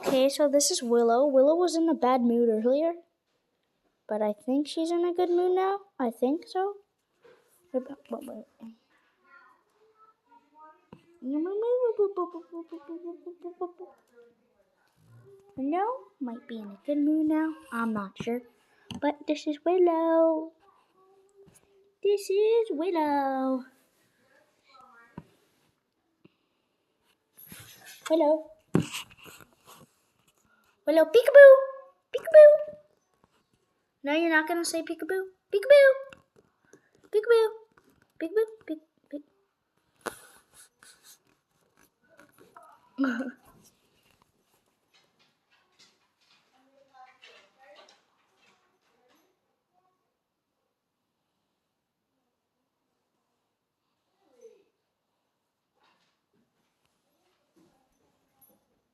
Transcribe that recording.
Okay, so this is Willow. Willow was in a bad mood earlier, but I think she's in a good mood now. I think so. Wait. No, might be in a good mood now. I'm not sure. But this is Willow. This is Willow. Willow. Willow, peekaboo. Peekaboo. No, you're not going to say peekaboo. Peekaboo. Peekaboo. Peekaboo. Peek.